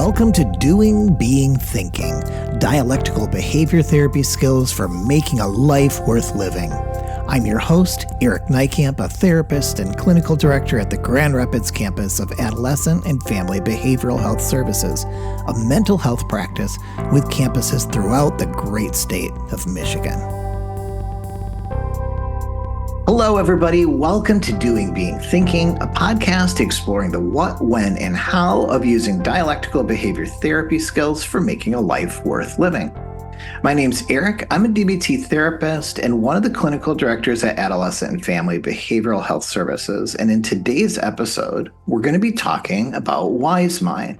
Welcome to Doing, Being, Thinking, Dialectical Behavior Therapy skills for making a life worth living. I'm your host, Eric Nykamp, a therapist and clinical director at the Grand Rapids campus of Adolescent and Family Behavioral Health Services, a mental health practice with campuses throughout the great state of Michigan. Hello, everybody. Welcome to Doing, Being, Thinking, a podcast exploring the what, when, and how of using dialectical behavior therapy skills for making a life worth living. My name's Eric. I'm a DBT therapist and one of the clinical directors at Adolescent and Family Behavioral Health Services. And in today's episode, we're going to be talking about wise mind.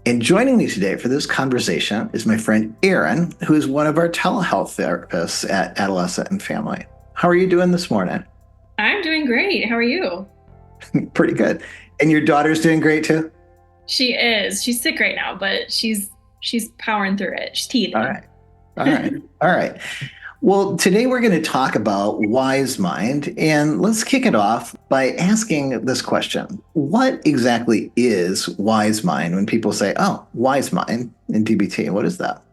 And joining me today for this conversation is my friend Erin, who is one of our telehealth therapists at Adolescent and Family. How are you doing this morning? I'm doing great. How are you? Pretty good. And your daughter's doing great too? She is. She's sick right now, but she's powering through it. She's teething. All right. Well, today we're going to talk about wise mind, and let's kick it off by asking this question. What exactly is wise mind when people say, oh, wise mind in DBT? What is that?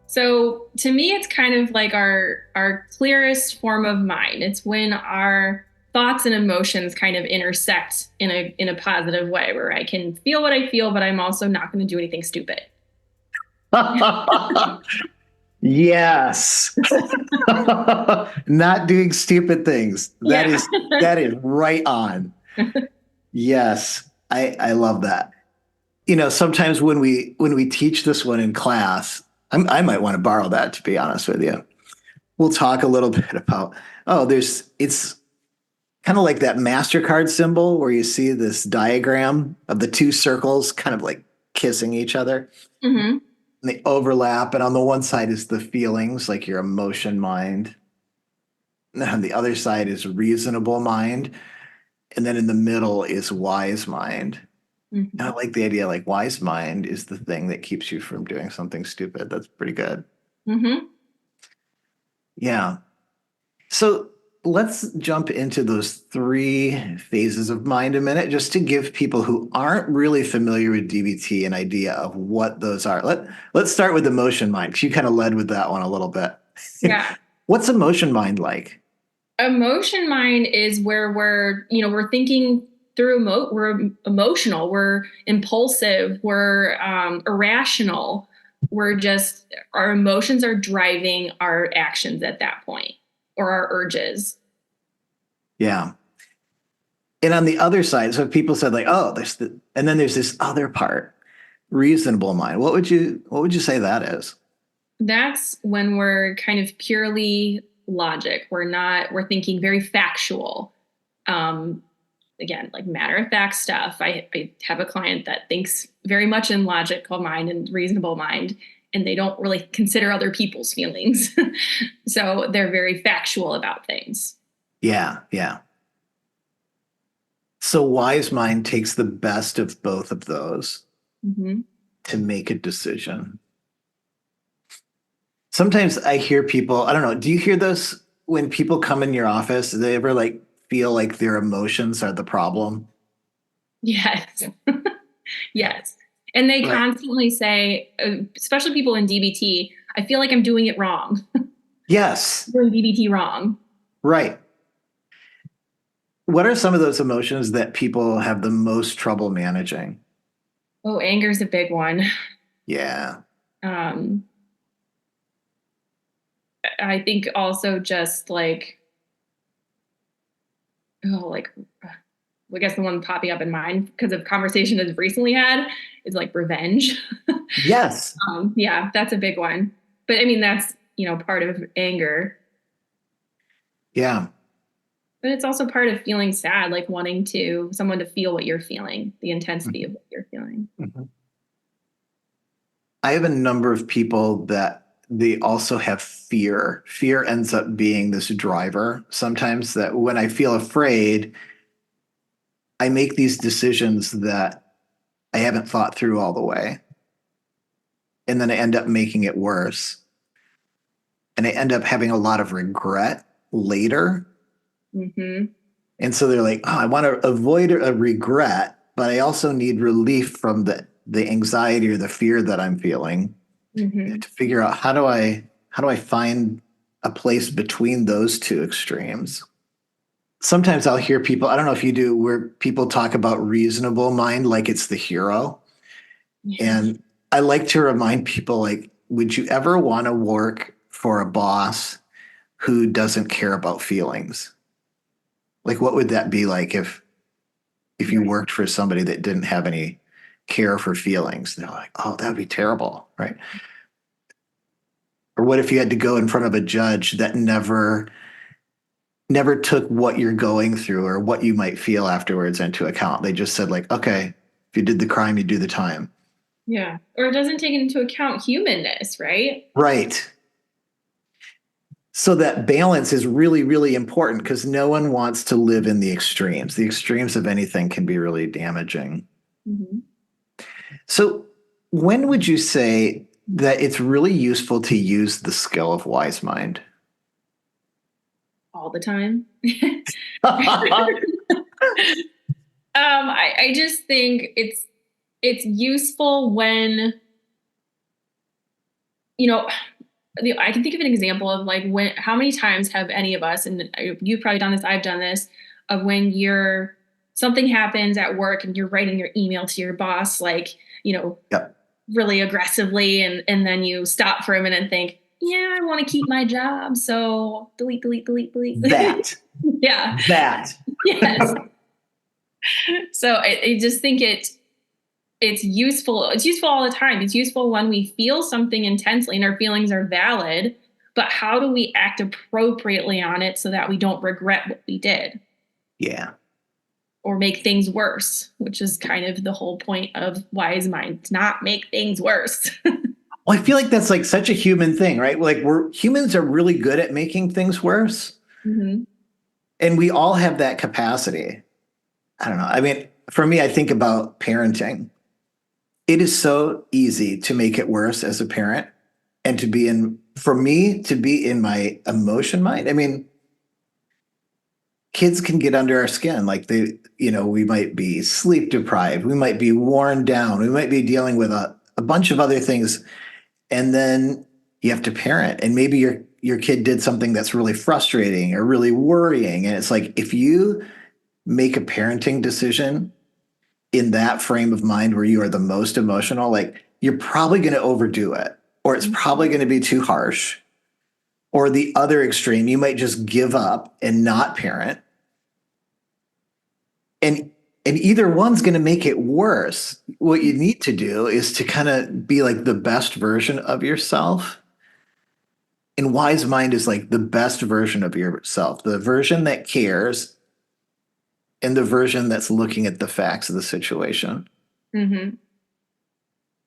So to me, it's kind of like our clearest form of mind. It's when our thoughts and emotions kind of intersect in a positive way, where I can feel what I feel, but I'm also not going to do anything stupid. Yes. Not doing stupid things. That is right on. Yes. I love that. You know, sometimes when we teach this one in class, I might want to borrow that, to be honest with you. We'll talk a little bit about, it's kind of like that MasterCard symbol where you see this diagram of the two circles kind of like kissing each other. Mm-hmm. And they overlap. And on the one side is the feelings, like your emotion mind. And on the other side is reasonable mind. And then in the middle is wise mind. Mm-hmm. I like the idea, like wise mind is the thing that keeps you from doing something stupid. That's pretty good. Mm-hmm. Yeah. So let's jump into those three phases of mind a minute, just to give people who aren't really familiar with DBT an idea of what those are. Let's start with emotion mind, because you kind of led with that one a little bit. Yeah. What's emotion mind like? Emotion mind is where we're thinking through we're emotional, we're impulsive, we're irrational. Our emotions are driving our actions at that point, or our urges. Yeah. And on the other side, so people said like, and then there's this other part, reasonable mind. What would you say that is? That's when we're kind of purely logic. We're thinking very factual. Again, like matter of fact stuff. I have a client that thinks very much in logical mind and reasonable mind, and they don't really consider other people's feelings. So they're very factual about things. Yeah. So wise mind takes the best of both of those to make a decision. Sometimes I hear people, I don't know, do you hear this when people come in your office? Do they ever feel like their emotions are the problem? Yes. Yes. And they constantly say, especially people in DBT, I feel like I'm doing it wrong. Yes. Doing DBT wrong. Right. What are some of those emotions that people have the most trouble managing? Oh, anger is a big one. Yeah. I think also just I guess the one popping up in mind because of conversation I've recently had is revenge. Yes. Yeah, that's a big one. But I mean, that's, part of anger. Yeah. But it's also part of feeling sad, like wanting someone to feel what you're feeling, the intensity of what you're feeling. Mm-hmm. I have a number of people that they also have fear. Fear ends up being this driver sometimes, that when I feel afraid, I make these decisions that I haven't thought through all the way. And then I end up making it worse. And I end up having a lot of regret later. Mm-hmm. And so they're like, I want to avoid a regret, but I also need relief from the the anxiety or the fear that I'm feeling. You have to figure out how do I find a place between those two extremes. Sometimes I'll hear people, I don't know if you do, where people talk about reasonable mind like it's the hero. Yeah. And I like to remind people, like, would you ever want to work for a boss who doesn't care about feelings? Like, what would that be like if you Right. worked for somebody that didn't have any care for feelings? They're like, oh, that would be terrible, right? Or what if you had to go in front of a judge that never took what you're going through or what you might feel afterwards into account? They just said, like, okay, if you did the crime, you do the time. Yeah. Or it doesn't take into account humanness, right? Right. So that balance is really, really important because no one wants to live in the extremes. The extremes of anything can be really damaging. Mm-hmm. So, when would you say that it's really useful to use the skill of wise mind? All the time. I just think it's useful when, you know, I can think of an example of like when how many times have any of us, and you've probably done this, I've done this, of when you're something happens at work and you're writing your email to your boss, like, Yep. really aggressively, and then you stop for a minute and think, yeah, I want to keep my job, so delete, delete, delete, delete. That, Yeah. that. Yes. So I just think it's useful. It's useful all the time. It's useful when we feel something intensely and our feelings are valid, but how do we act appropriately on it so that we don't regret what we did Yeah. or make things worse, which is kind of the whole point of wise mind, to not make things worse. Well, I feel like that's like such a human thing, right? Like humans are really good at making things worse. Mm-hmm. And we all have that capacity. I don't know. I mean, for me, I think about parenting. It is so easy to make it worse as a parent and for me to be in my emotion mind. I mean, kids can get under our skin. Like we might be sleep deprived. We might be worn down. We might be dealing with a bunch of other things. And then you have to parent. And maybe your kid did something that's really frustrating or really worrying. And it's like, if you make a parenting decision in that frame of mind where you are the most emotional, like you're probably going to overdo it, or it's probably going to be too harsh. Or the other extreme, you might just give up and not parent. And either one's going to make it worse. What you need to do is to kind of be like the best version of yourself. And wise mind is like the best version of yourself, the version that cares and the version that's looking at the facts of the situation. Mm-hmm. And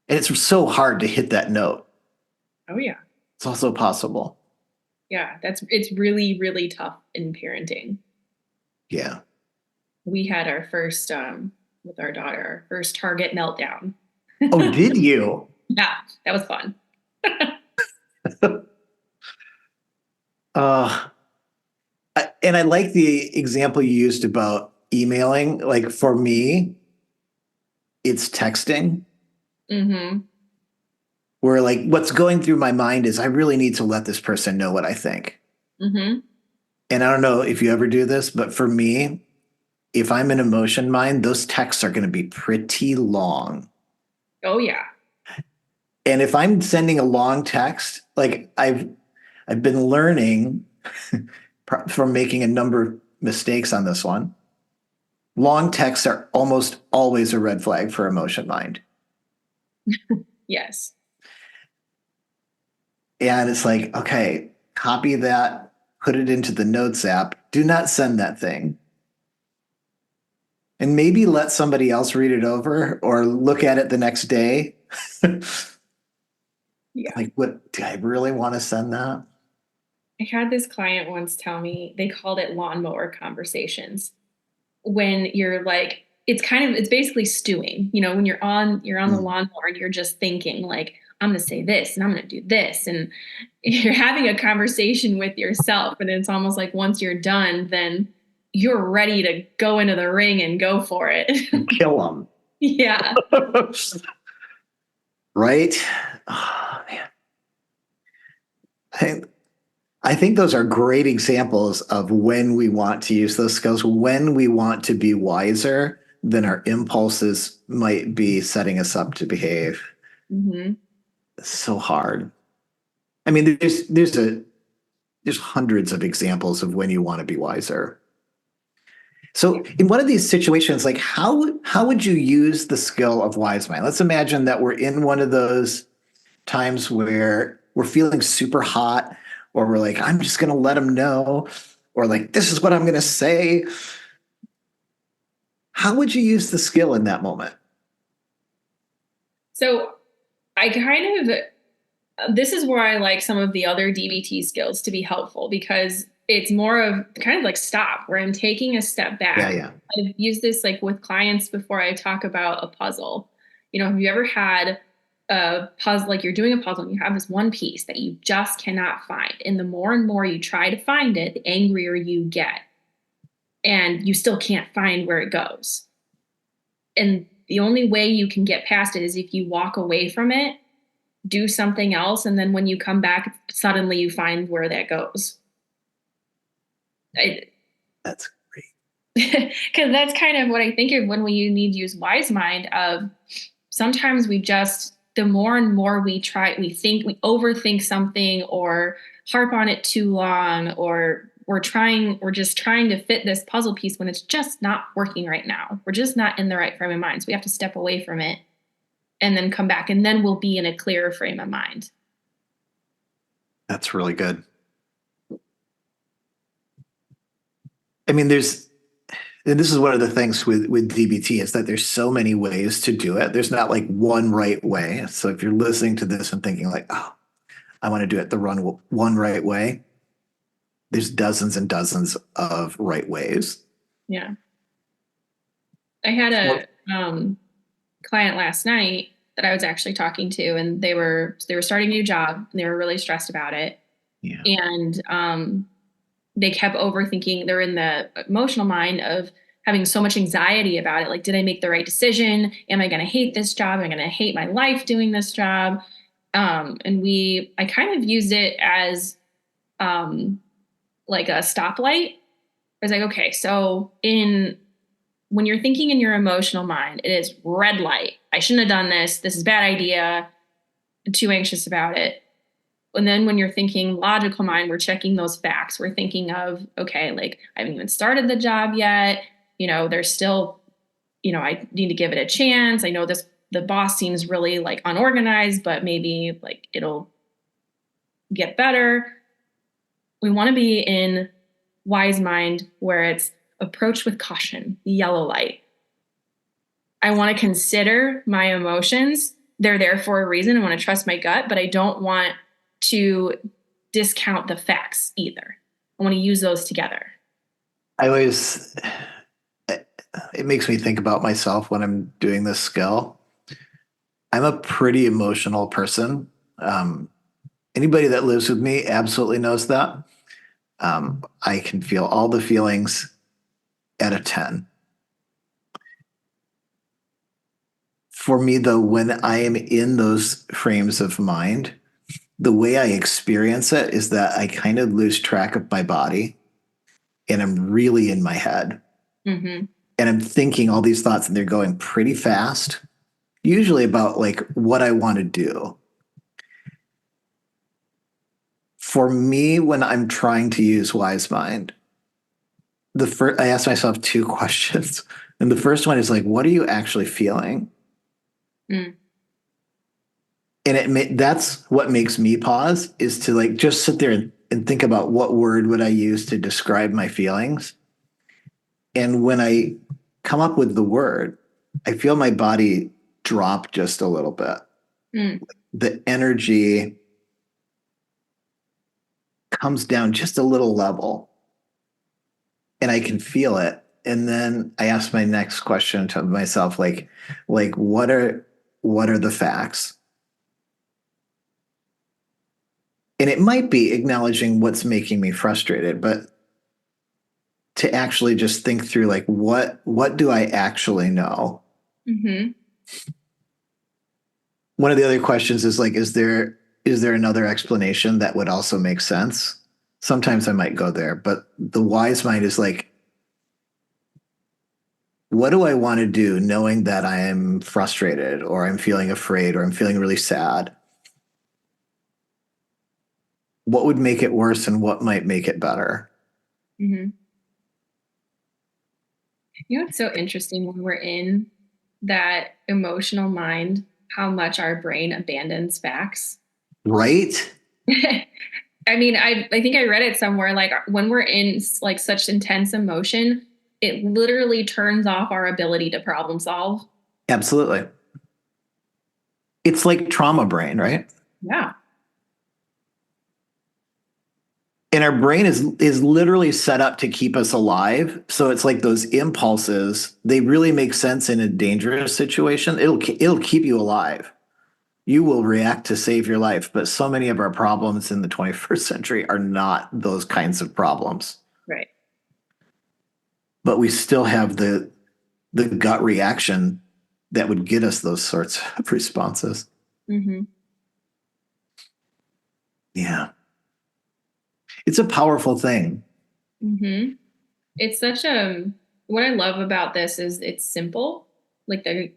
it's so hard to hit that note. Oh yeah. It's also possible. Yeah. It's really, really tough in parenting. Yeah. We had our first, with our daughter, our first Target meltdown. Oh, did you? Yeah, that was fun. uh, and I like the example you used about emailing. Like for me, it's texting. Mm-hmm. Where like what's going through my mind is I really need to let this person know what I think. Mm-hmm. And I don't know if you ever do this, but for me, if I'm in emotion mind, those texts are going to be pretty long. Oh yeah. And if I'm sending a long text, like I've been learning from making a number of mistakes on this one. Long texts are almost always a red flag for emotion mind. Yes. And it's like, okay, copy that, put it into the notes app. Do not send that thing. And maybe let somebody else read it over or look at it the next day. Yeah. Like, what do I really want to send that? I had this client once tell me they called it lawnmower conversations. When you're like, it's basically stewing. When you're on the Mm. lawnmower and you're just thinking like, I'm gonna say this and I'm gonna do this. And you're having a conversation with yourself. And it's almost like once you're done, then you're ready to go into the ring and go for it. Kill them. Yeah. Right? Oh, man. I, I think those are great examples of when we want to use those skills, when we want to be wiser than our impulses might be setting us up to behave. Mm-hmm. It's so hard. I mean, there's hundreds of examples of when you want to be wiser. So in one of these situations, like how would you use the skill of wise mind? Let's imagine that we're in one of those times where we're feeling super hot, or we're like, I'm just going to let them know, or like, this is what I'm going to say. How would you use the skill in that moment? So I kind of, this is where I like some of the other DBT skills to be helpful because it's more of kind of like stop, where I'm taking a step Yeah, back. yeah. I've used this like with clients before I talk about a puzzle. You know, have you ever had a puzzle, like you're doing a puzzle and you have this one piece that you just cannot find? And the more and more you try to find it, the angrier you get. And you still can't find where it goes. And the only way you can get past it is if you walk away from it, do something else, and then when you come back, suddenly you find where that goes. Because That's great. that's kind of what I think of when we need to use wise mind. Of sometimes we just, the more and more we try, we think, we overthink something or harp on it too long, or we're just trying to fit this puzzle piece when it's just not working right now. We're just not in the right frame of mind. So we have to step away from it and then come back, and then we'll be in a clearer frame of mind. That's really good. I mean, and this is one of the things with DBT is that there's so many ways to do it. There's not like one right way. So if you're listening to this and thinking like, oh, I want to do it the one right way, there's dozens and dozens of right ways. Yeah. I had Well, a client last night that I was actually talking to, and they were starting a new job and they were really stressed about it. yeah. And they kept overthinking. They're in the emotional mind of having so much anxiety about it. Like, did I make the right decision? Am I going to hate this job? Am I going to hate my life doing this job? I kind of used it as um, like a stoplight. I was like, okay, so in when you're thinking in your emotional mind, it is red light. I shouldn't have done this. This is a bad idea. I'm too anxious about it. And then when you're thinking logical mind, we're checking those facts. We're thinking of, okay, like I haven't even started the job yet. You know, there's still, I need to give it a chance. I know the boss seems really like unorganized, but maybe like it'll get better. We want to be in wise mind where it's approach with caution, yellow light. I want to consider my emotions. They're there for a reason. I want to trust my gut, but I don't want to discount the facts either. I want to use those together. I always, it makes me think about myself when I'm doing this skill. I'm a pretty emotional person. Um, Anybody that lives with me absolutely knows that. I can feel all the feelings at a 10. For me, though, when I am in those frames of mind, the way I experience it is that I kind of lose track of my body and I'm really in my head. Mm-hmm. And I'm thinking all these thoughts and they're going pretty fast, usually about like what I want to do. For me, when I'm trying to use Wise Mind, I ask myself two questions. And the first one is like, what are you actually feeling? Mm. And that's what makes me pause is to like just sit there and think about what word would I use to describe my feelings. And when I come up with the word, I feel my body drop just a little bit. Mm. The energy comes down just a little level and I can feel it. And then I ask my next question to myself, like what are the facts? And it might be acknowledging what's making me frustrated, but to actually just think through like what do I actually know? Mm-hmm. one of the other questions is like, is there another explanation that would also make sense? Sometimes I might go there, but the wise mind is like, what do I want to do knowing that I am frustrated or I'm feeling afraid or I'm feeling really sad? What would make it worse and what might make it better? Mm-hmm. You know, it's so interesting when we're in that emotional mind, how much our brain abandons facts. Right? I mean, I think I read it somewhere, like when we're in like such intense emotion, it literally turns off our ability to problem solve. Absolutely. It's like trauma brain, right? Yeah. And our brain is literally set up to keep us alive. So it's like those impulses, they really make sense in a dangerous situation. It'll keep you alive. You will react to save your life, but so many of our problems in the 21st century are not those kinds of problems. Right. But we still have the gut reaction that would get us those sorts of responses. Mm-hmm. Yeah. It's a powerful thing. Mm-hmm. It's such a, what I love about this is it's simple, like the,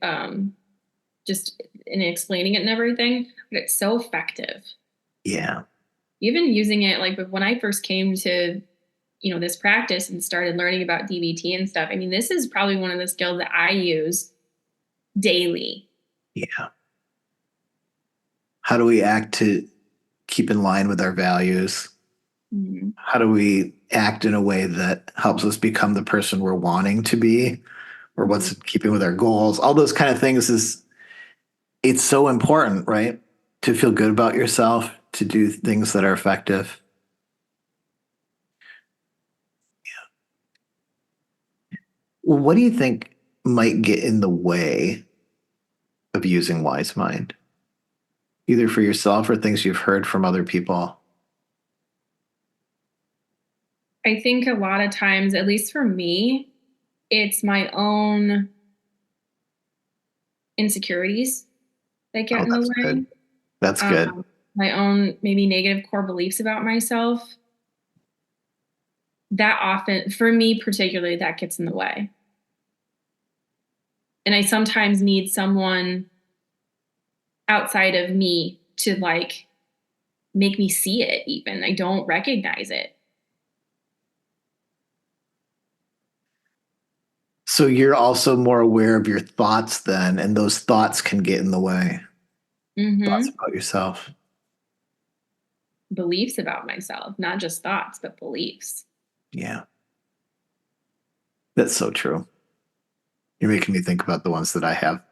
just in explaining it and everything, but it's so effective. Yeah. Even using it, like when I first came to, this practice and started learning about DBT and stuff, I mean, this is probably one of the skills that I use daily. Yeah. How do we act to keep in line with our values? Mm-hmm. How do we act in a way that helps us become the person we're wanting to be, or Mm-hmm. what's in keeping with our goals? All those kind of things is it's so important, right? To feel good about yourself, to do things that are effective. Well, what do you think might get in the way of using wise mind, either for yourself or things you've heard from other people? I think a lot of times, at least for me, it's my own insecurities that get Oh, in the that's way. good. That's good. My own maybe negative core beliefs about myself. That often, for me particularly, that gets in the way. And I sometimes need someone outside of me to like make me see it, even. I don't recognize it. So you're also more aware of your thoughts then, and those thoughts can get in the way. Thoughts Mm-hmm. about yourself. Beliefs about myself, not just thoughts, but beliefs. Yeah, that's so true. You're making me think about the ones that I have.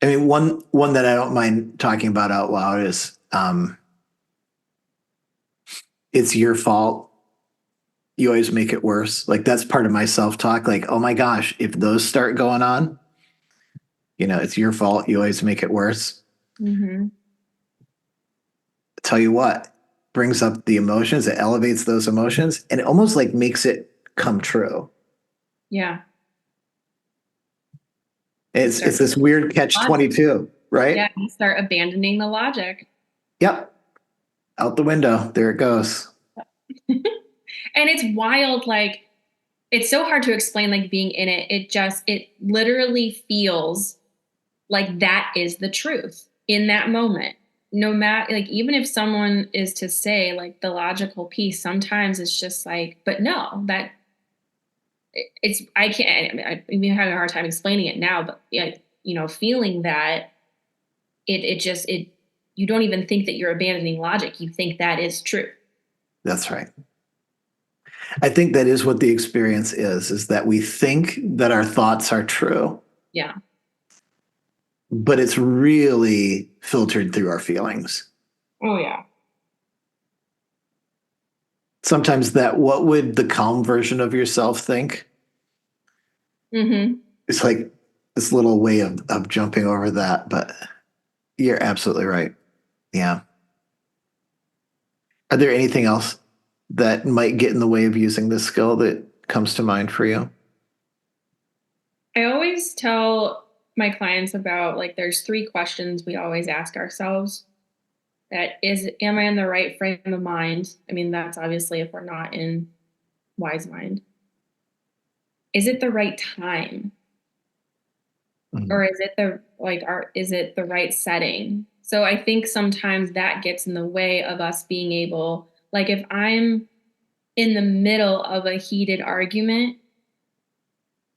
I mean, one that I don't mind talking about out loud is it's your fault. You always make it worse. Like that's part of my self-talk. Like, oh my gosh, if those start going on, it's your fault. You always make it worse. Mm-hmm. Tell you what, brings up the emotions, it elevates those emotions, and it almost like makes it come true. Yeah. You It's start, this weird catch 22, yeah, right? you start abandoning the logic. Yep. Out the window. There it goes. And it's wild, like it's so hard to explain, like being in it. It literally feels like that is the truth in that moment. No matter, like, even if someone is to say like the logical piece, sometimes it's just like, but no, that it's, I can't, I'm even having a hard time explaining it now, but yeah, feeling that you don't even think that you're abandoning logic. You think that is true. That's right. I think that is what the experience is that we think that our thoughts are true, Yeah. but it's really filtered through our feelings. Oh, yeah. Sometimes that what would the calm version of yourself think? Mm-hmm. It's like this little way of jumping over that, but you're absolutely right. Yeah. Are there anything else that might get in the way of using this skill that comes to mind for you? I always tell my clients about, like, there's 3 questions we always ask ourselves. That is, am I in the right frame of mind? I mean, that's obviously if we're not in wise mind. Is it the right time? Mhm. Or is it is it the right setting? So I think sometimes that gets in the way of us being able, like, if I'm in the middle of a heated argument,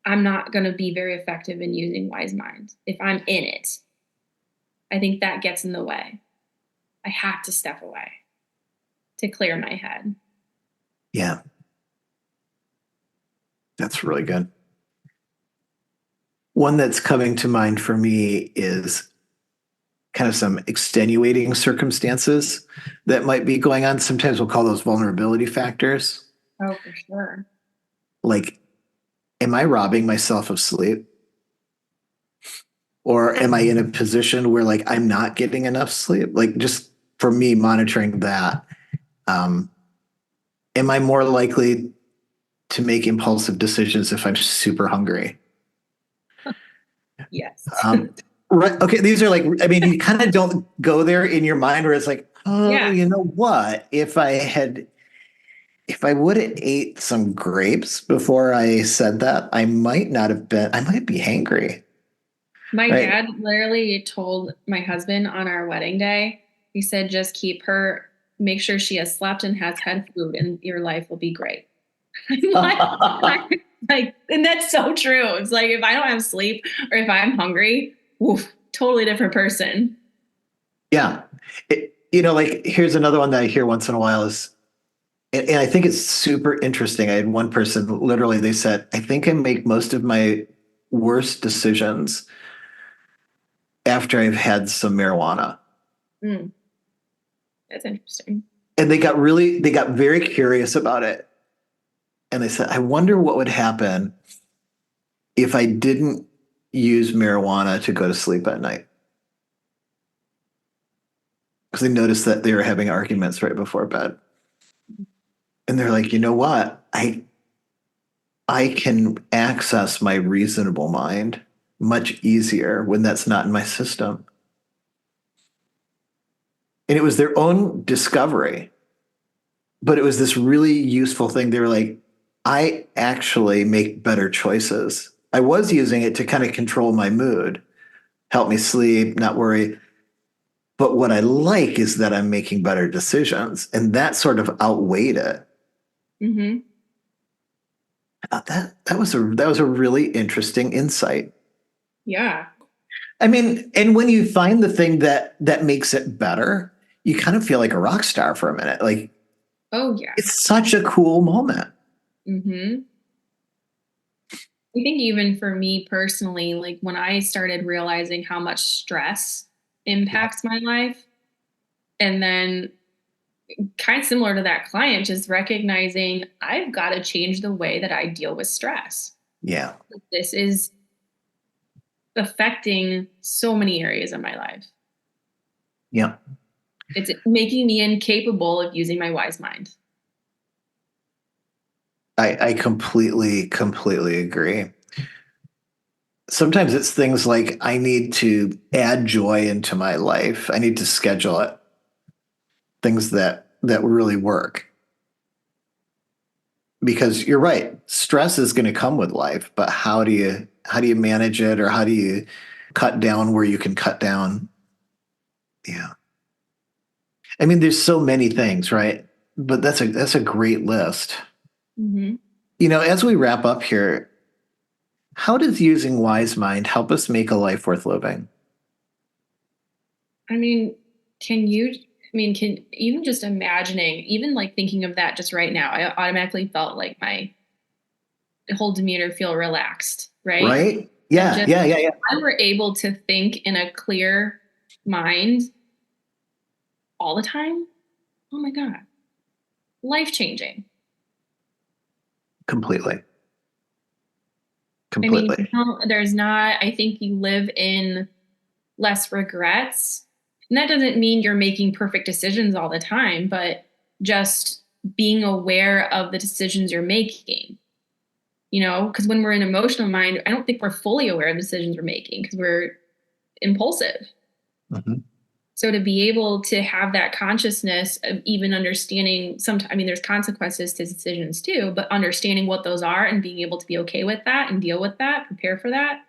I'm not going to be very effective in using wise mind. If I'm in it, I think that gets in the way. I have to step away to clear my head. Yeah, that's really good. One that's coming to mind for me is kind of some extenuating circumstances that might be going on. Sometimes we'll call those vulnerability factors. Oh, for sure. Like, am I robbing myself of sleep? Or am I in a position where like I'm not getting enough sleep? Like just for me monitoring that, um, am I more likely to make impulsive decisions if I'm super hungry? Yes. Right. Okay. These are like, I mean, you kind of don't go there in your mind where it's like, oh, Yeah. you know what? If I would have ate some grapes before I said that, I might be hangry. My Right. dad literally told my husband on our wedding day, he said, just make sure she has slept and has had food, and your life will be great. like, and that's so true. It's like, if I don't have sleep or if I'm hungry, woof, totally different person. Yeah. Like here's another one that I hear once in a while is, and I think it's super interesting. I had one person literally, they said, I think I make most of my worst decisions after I've had some marijuana. Mm, that's interesting. And they got very curious about it. And they said, I wonder what would happen if I didn't use marijuana to go to sleep at night. Because they noticed that they were having arguments right before bed. And they're like, you know what? I can access my reasonable mind much easier when that's not in my system. And it was their own discovery, but it was this really useful thing. They were like, I actually make better choices. I was using it to kind of control my mood, help me sleep, not worry. But what I like is that I'm making better decisions. And that sort of outweighed it. Hmm. That was a really interesting insight. Yeah. I mean, and when you find the thing that makes it better, you kind of feel like a rock star for a minute. Like Oh, yeah. it's such a cool moment. Hmm. I think even for me personally, like, when I started realizing how much stress impacts my life, and then kind of similar to that client, just recognizing I've got to change the way that I deal with stress. Yeah. This is affecting so many areas of my life. Yeah. It's making me incapable of using my wise mind. I completely agree. Sometimes it's things like I need to add joy into my life. I need to schedule it. Things that really work. Because you're right, stress is going to come with life, but how do you manage it or how do you cut down where you can cut down? Yeah. I mean, there's so many things, right? But that's a great list. Hmm. As we wrap up here, how does using Wise Mind help us make a life worth living? I mean, can even just imagining, even like thinking of that just right now, I automatically felt like my whole demeanor feel relaxed, right? Right? And Yeah, just, yeah, yeah, yeah. I were able to think in a clear mind all the time. Oh my God, life changing. Completely. I mean, Completely. there's not, I think you live in less regrets. And that doesn't mean you're making perfect decisions all the time, but just being aware of the decisions you're making. because when we're in emotional mind, I don't think we're fully aware of the decisions we're making because we're impulsive. Mm-hmm. So to be able to have that consciousness of even understanding there's consequences to decisions too, but understanding what those are and being able to be okay with that and deal with that, prepare for that.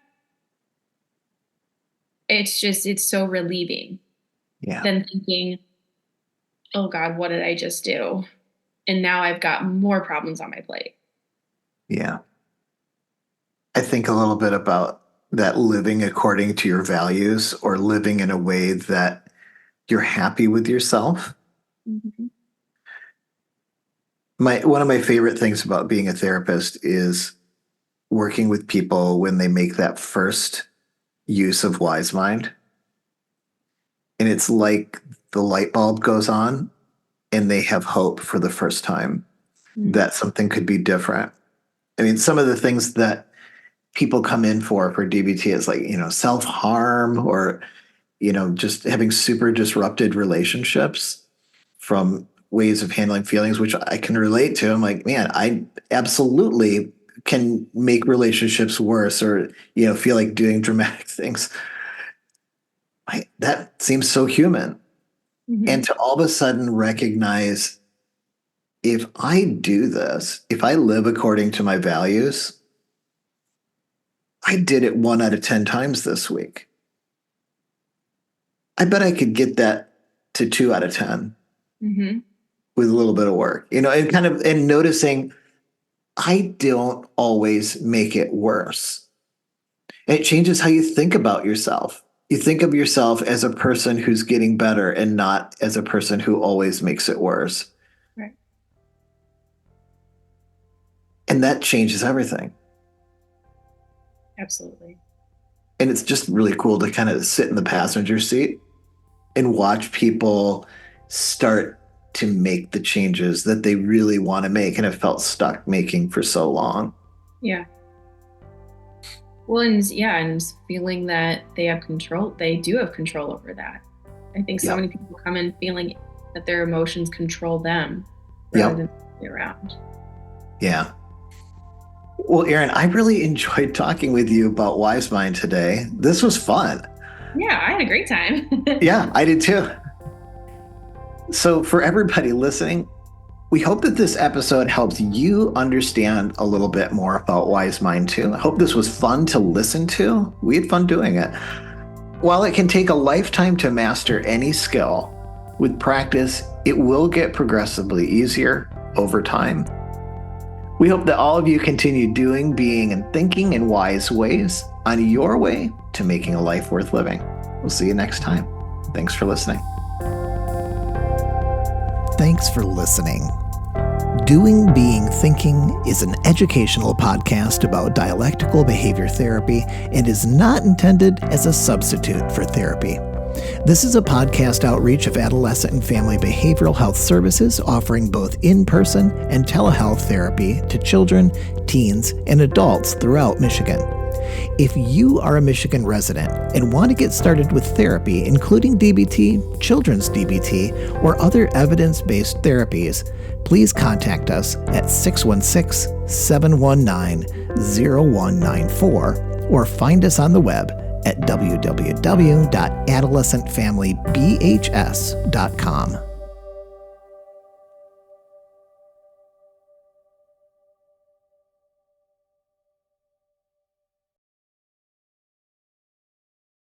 It's so relieving. Yeah. Than thinking, oh God, what did I just do? And now I've got more problems on my plate. Yeah. I think a little bit about that living according to your values or living in a way that you're happy with yourself. Mm-hmm. One of my favorite things about being a therapist is working with people when they make that first use of wise mind. And it's like the light bulb goes on and they have hope for the first time that something could be different. I mean, some of the things that people come in for DBT is like, self-harm or, just having super disrupted relationships from ways of handling feelings, which I can relate to. I'm like, man, I absolutely can make relationships worse or, feel like doing dramatic things. That seems so human. Mm-hmm. And to all of a sudden recognize if I do this, if I live according to my values, I did it 1 out of 10 times this week. I bet I could get that to 2 out of 10 Mm-hmm. with a little bit of work, and noticing I don't always make it worse. And it changes how you think about yourself. You think of yourself as a person who's getting better and not as a person who always makes it worse. Right. And that changes everything. Absolutely. And it's just really cool to kind of sit in the passenger seat and watch people start to make the changes that they really want to make and have felt stuck making for so long. Yeah. Well, and feeling that they do have control over that. I think so many people come in feeling that their emotions control them rather than the other way around. Yeah. Well, Erin, I really enjoyed talking with you about Wise Mind today. This was fun. Yeah, I had a great time. Yeah, I did too. So for everybody listening, we hope that this episode helps you understand a little bit more about Wise Mind too. I hope this was fun to listen to. We had fun doing it. While it can take a lifetime to master any skill, with practice, it will get progressively easier over time. We hope that all of you continue doing, being, and thinking in wise ways on your way to making a life worth living. We'll see you next time. Thanks for listening. Thanks for listening. Doing, Being, Thinking is an educational podcast about dialectical behavior therapy and is not intended as a substitute for therapy. This is a podcast outreach of adolescent and family behavioral health services offering both in-person and telehealth therapy to children, teens, and adults throughout Michigan. If you are a Michigan resident and want to get started with therapy, including DBT, children's DBT, or other evidence-based therapies, please contact us at 616-719-0194 or find us on the web at www.adolescentfamilybhs.com.